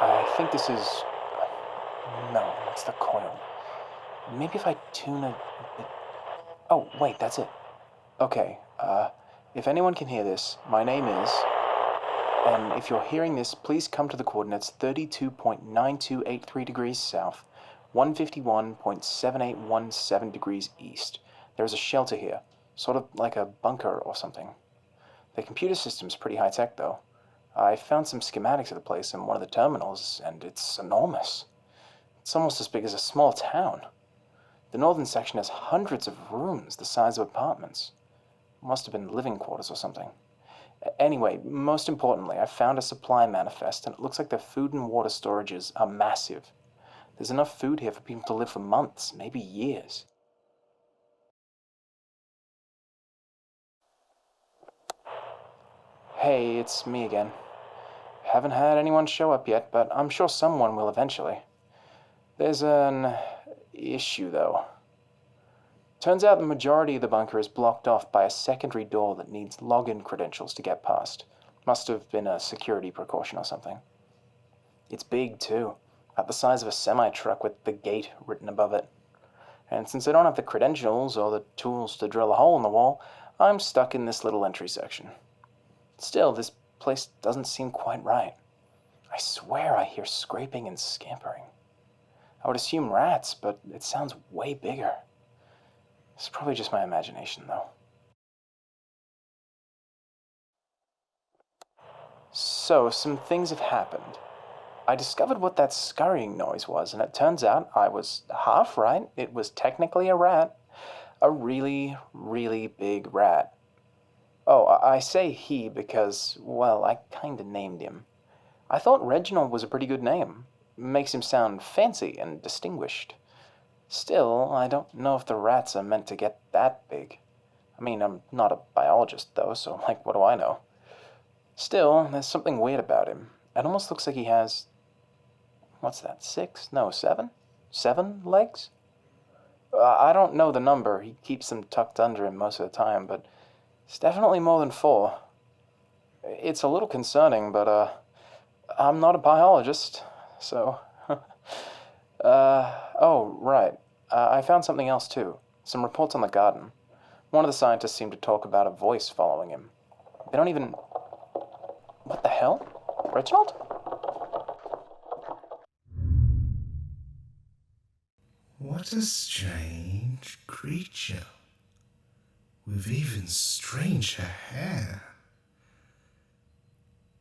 I think this is... No, it's the coil. Maybe if I tune a bit... Oh, wait, that's it. Okay, if anyone can hear this, my name is... And if you're hearing this, please come to the coordinates 32.9283 degrees south, 151.7817 degrees east. There's a shelter here, sort of like a bunker or something. The computer system's pretty high-tech, though. I found some schematics of the place in one of the terminals, and it's enormous. It's almost as big as a small town. The northern section has hundreds of rooms the size of apartments. Must have been living quarters or something. Anyway, most importantly, I found a supply manifest, and it looks like the food and water storages are massive. There's enough food here for people to live for months, maybe years. Hey, it's me again. Haven't had anyone show up yet, but I'm sure someone will eventually. There's an issue, though. Turns out the majority of the bunker is blocked off by a secondary door that needs login credentials to get past. Must have been a security precaution or something. It's big, too. About the size of a semi-truck with the gate written above it. And since I don't have the credentials or the tools to drill a hole in the wall, I'm stuck in this little entry section. Still, this place doesn't seem quite right. I swear I hear scraping and scampering. I would assume rats, but it sounds way bigger. It's probably just my imagination, though. So, some things have happened. I discovered what that scurrying noise was, and it turns out I was half right. It was technically a rat. A really, really big rat. Oh, I say he because, well, I kinda named him. I thought Reginald was a pretty good name. Makes him sound fancy and distinguished. Still, I don't know if the rats are meant to get that big. I mean, I'm not a biologist, though, so, what do I know? Still, there's something weird about him. It almost looks like he has... What's that, 6? No, 7? 7 legs? I don't know the number. He keeps them tucked under him most of the time, but it's definitely more than 4. It's a little concerning, but, I'm not a biologist, so... Oh, right. I found something else, too. Some reports on the garden. One of the scientists seemed to talk about a voice following him. They don't even... What the hell? Reginald? What a strange creature. With even stranger hair.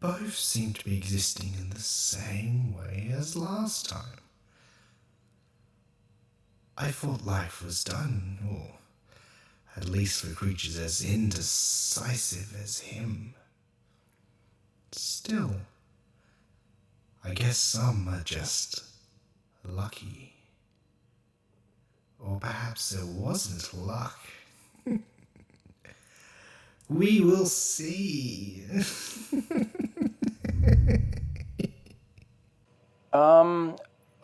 Both seem to be existing in the same way as last time. I thought life was done, or at least for creatures as indecisive as him. Still, I guess some are just lucky. Or perhaps it wasn't luck. We will see.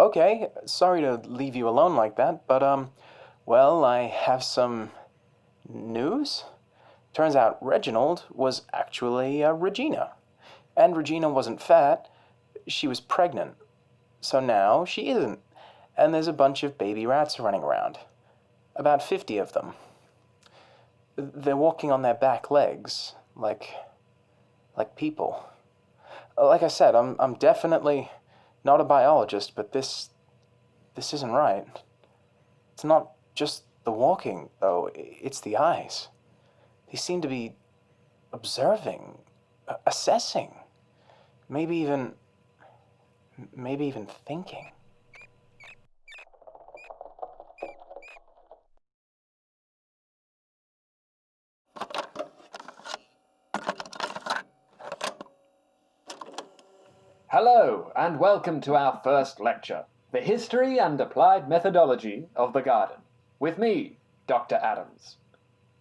Okay, sorry to leave you alone like that, but, well, I have some news. Turns out Reginald was actually Regina. And Regina wasn't fat, she was pregnant. So now she isn't. And there's a bunch of baby rats running around. About 50 of them. They're walking on their back legs, like people. Like I said, I'm definitely not a biologist, but this isn't right. It's not just the walking, though, it's the eyes. They seem to be observing, assessing, maybe even thinking. Hello, and welcome to our first lecture, The History and Applied Methodology of the Garden, with me, Dr. Adams.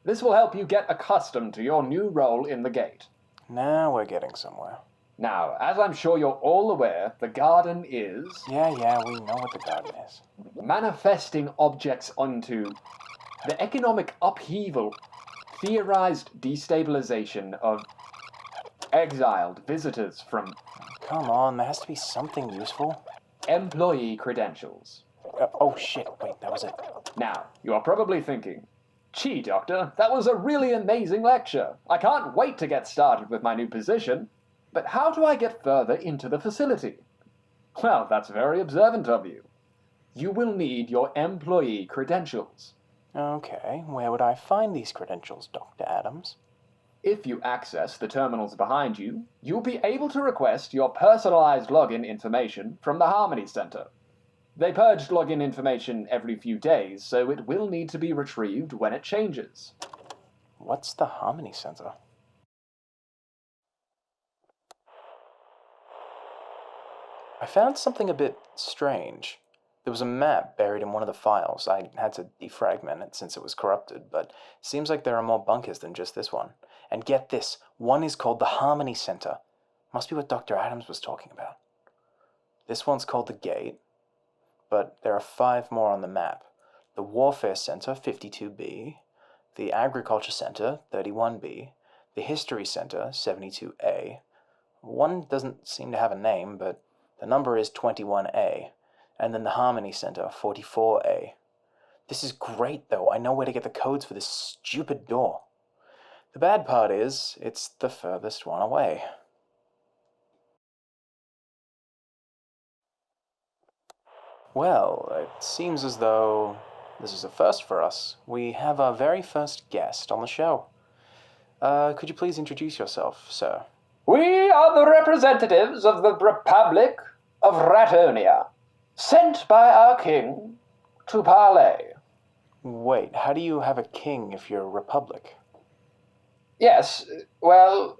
This will help you get accustomed to your new role in the gate. Now we're getting somewhere. Now, as I'm sure you're all aware, the garden is... Yeah, we know what the garden is. Manifesting objects onto the economic upheaval, theorized destabilization of exiled visitors from come on, there has to be something useful. Employee credentials. Oh shit, wait, that was it. Now, you are probably thinking, gee, Doctor, that was a really amazing lecture. I can't wait to get started with my new position. But how do I get further into the facility? Well, that's very observant of you. You will need your employee credentials. Okay, where would I find these credentials, Dr. Adams? If you access the terminals behind you, you'll be able to request your personalized login information from the Harmony Center. They purged login information every few days, so it will need to be retrieved when it changes. What's the Harmony Center? I found something a bit strange. There was a map buried in one of the files. I had to defragment it since it was corrupted, but it seems like there are more bunkers than just this one. And get this, one is called the Harmony Center. Must be what Dr. Adams was talking about. This one's called the Gate, but there are 5 more on the map. The Warfare Center, 52B, the Agriculture Center, 31B, the History Center, 72A. One doesn't seem to have a name, but the number is 21A. And then the Harmony Center, 44A. This is great, though. I know where to get the codes for this stupid door. The bad part is, it's the furthest one away. Well, it seems as though this is a first for us. We have our very first guest on the show. Could you please introduce yourself, sir? We are the representatives of the Republic of Ratonia, sent by our king to parley. Wait, how do you have a king if you're a republic? Yes, well,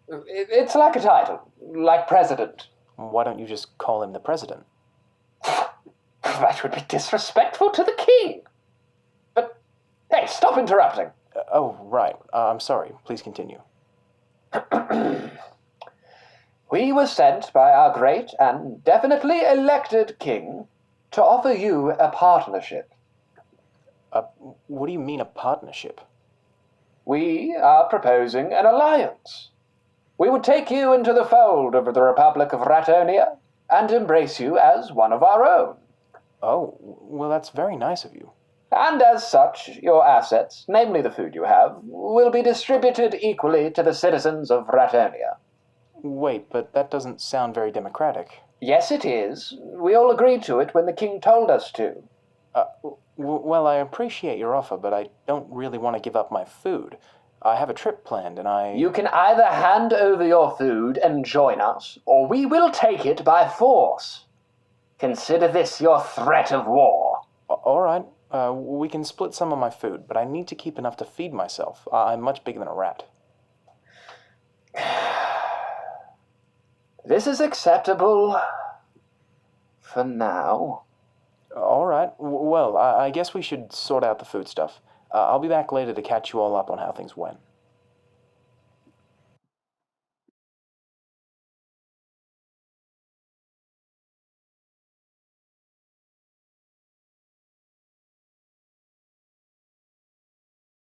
it's like a title, like president. Why don't you just call him the president? That would be disrespectful to the king. But, hey, stop interrupting. Oh, right. I'm sorry. Please continue. We were sent by our great and definitely elected king to offer you a partnership. What do you mean a partnership? We are proposing an alliance. We would take you into the fold of the Republic of Ratonia and embrace you as one of our own. Oh, well, that's very nice of you. And as such, your assets, namely the food you have, will be distributed equally to the citizens of Ratonia. Wait, but that doesn't sound very democratic. Yes, it is. We all agreed to it when the king told us to. Well, I appreciate your offer, but I don't really want to give up my food. I have a trip planned, and You can either hand over your food and join us, or we will take it by force. Consider this your threat of war. All right, we can split some of my food, but I need to keep enough to feed myself. I'm much bigger than a rat. This is acceptable for now. All right, well, I guess we should sort out the food stuff. I'll be back later to catch you all up on how things went.